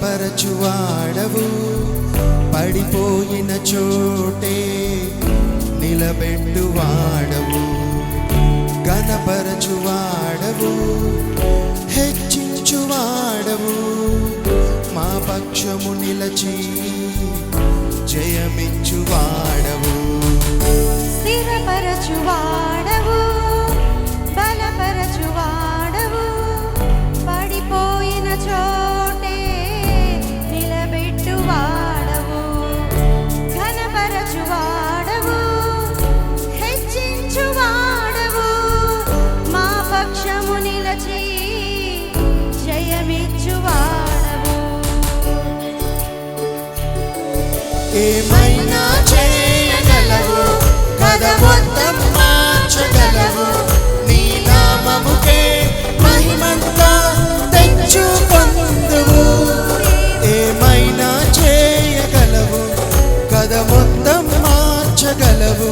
బలపరచువాడవు, పడిపోయిన చోటే నిలబెట్టువాడవు, ఘనపరచువాడవు, హెచ్చించువాడవు, మా పక్షము నిలచి జయమిచ్చువాడవు, స్థిరపరచువాడవు, బలపరచువాడవు, పడిపోయిన చోటే నిలబెట్టువాడవు, ఘనపరచువాడవు, హెచ్చించువాడవు, మా పక్షము నిలచి జయమిచ్చువాడవు. ఏమైనా చేయగలవు, కథ మొత్తం మార్చగలవు, నీ నామముకే మహిమంతా తెచ్చుకొందువు. ఏమైనా చేయగలవు, కథ మొత్తం మార్చగలవు,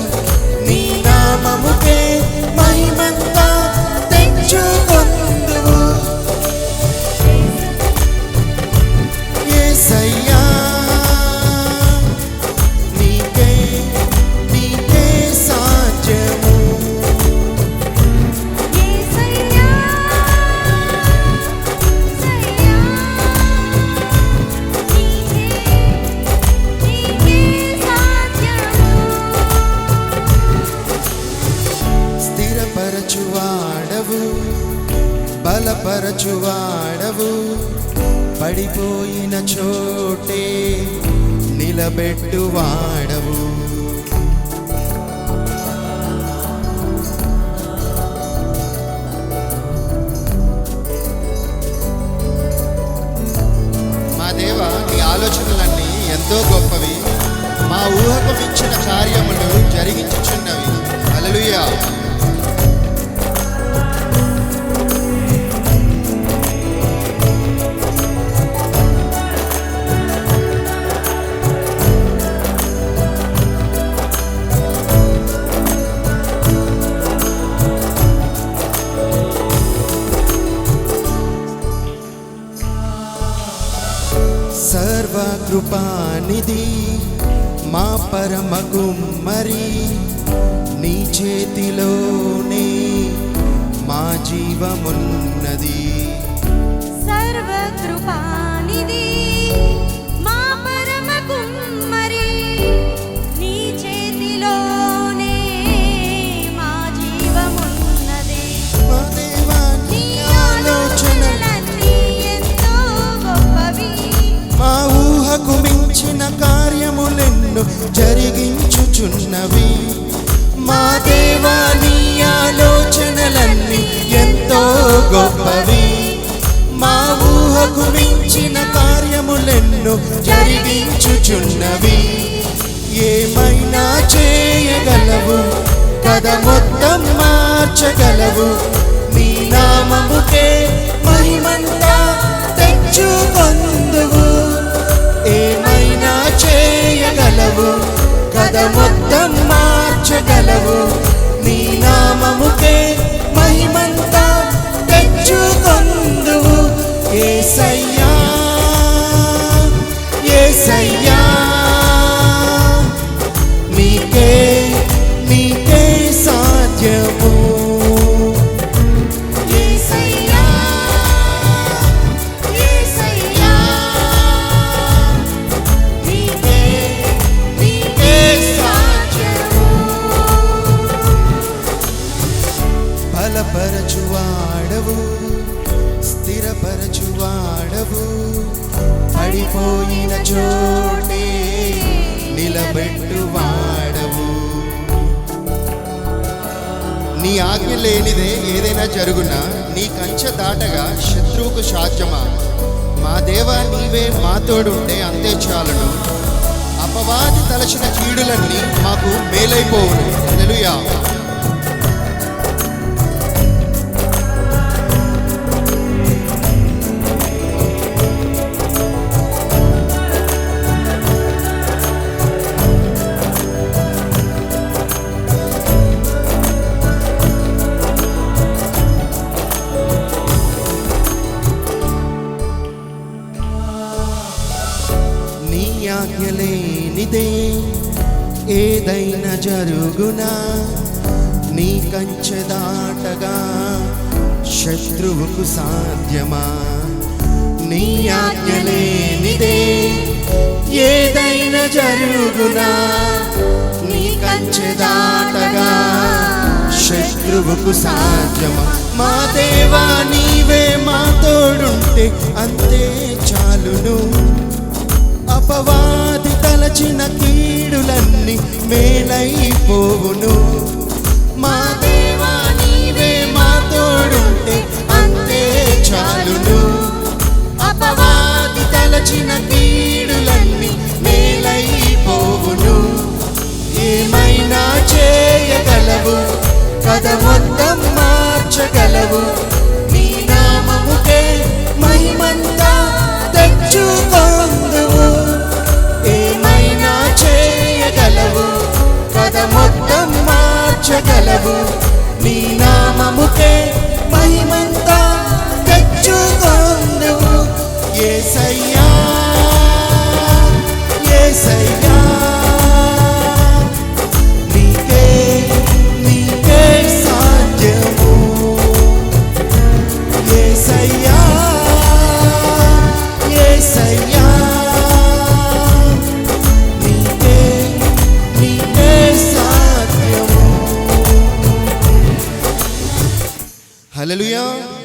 నీ నామముకే మహిమంతా తెచ్చుకొందువు. యేసయ్యా స్థిరపరచువాడవు, బలపరచువాడవు, పడిపోయిన చోటే నిలబెట్టువాడవు. మా దేవా, నీ ఆలోచనలన్నీ ఎంతో గొప్పవి, మా ఊహకు మించిన కార్యములు జరిగించుచున్నవి. హల్లెలూయా. సర్వకృపానిధి మా పరమ కుమ్మరి, నీ చేతిలోనే మా జీవమున్నది. సర్వకృపానిధి మా పరమ కుమ్మరి, నీ చేతిలోనే మా జీవమున్నది. మా దేవా, నీ ఆలోచనలన్నీ ఎంతో గొప్పవి, మా ఊహకు మించిన కార్యములెన్నో జరిగించుచున్నవి. మా దేవా, నీ ఆలోచనలన్నీ ఎంతో గొప్పవి, మా ఊహకు మించిన కార్యములెన్నో జరిగించుచున్నవి. ఏమైనా చేయగలవు, కథ మొత్తం మార్చగలవు, నీ నామముకే మహిమంతా తెచ్చుకొందువు. ఏమైనా చేయగలవు, కథ మొత్తం మార్చగలవు, నీ నామముకే మహిమంతా తెచ్చుకొందువు. యేసయ్యా, యేసయ్యా, నీకే నీకే సాధ్యము. బలపరచువాడవు, స్థిరపరచువాడవు, పడిపోయిన చోటే నిలబెట్టువాడవు. నీ ఆజ్ఞ లేనిదే ఏదైనా జరుగునా, నీ కంచె దాటగా శత్రువుకు సాధ్యమా? మా దేవా, నీవే మాతోడుంటే అంతే చాలును. అపవాది తలచిన కీడులన్నీ మాకు మేలైపోవును. హల్లెలూయా. ఆజ్ఞ లేనిదే ఏదైనా జరుగునా, నీ కంచె దాటగా శత్రువుకు సాధ్యమా? నీ ఆజ్ఞ లేనిదే ఏదైనా జరుగునా, నీ కంచె దాటగా శత్రువుకు సాధ్యమా? మా దేవా నీవే మా తోడుంటే అంతే చాలును. అపవాది తలచిన కీడులన్నీ మేలైపోవును. మా దేవా నీవే మా తోడుంటే అంతే చాలును. అపవాది తలచిన కీడులన్నీ మేలైపోవును. ఏమైనా చేయగలవు, కథ మొత్తం మార్చగలవు. నీ నామముకే మహిమంతా తెచ్చుకొందువు. ఏమైనా చేయగలవు, కథ మొత్తం మార్చగలవు. నీ నామముకే మహిమంతా తెచ్చుకొందువు. యేసయ్యా యేసయ్యా, నీకే నీకే సాధ్యము. యేసయ్యా యేసయ్యా, నీకే నీకే సాధ్యము. హల్లెలూయా.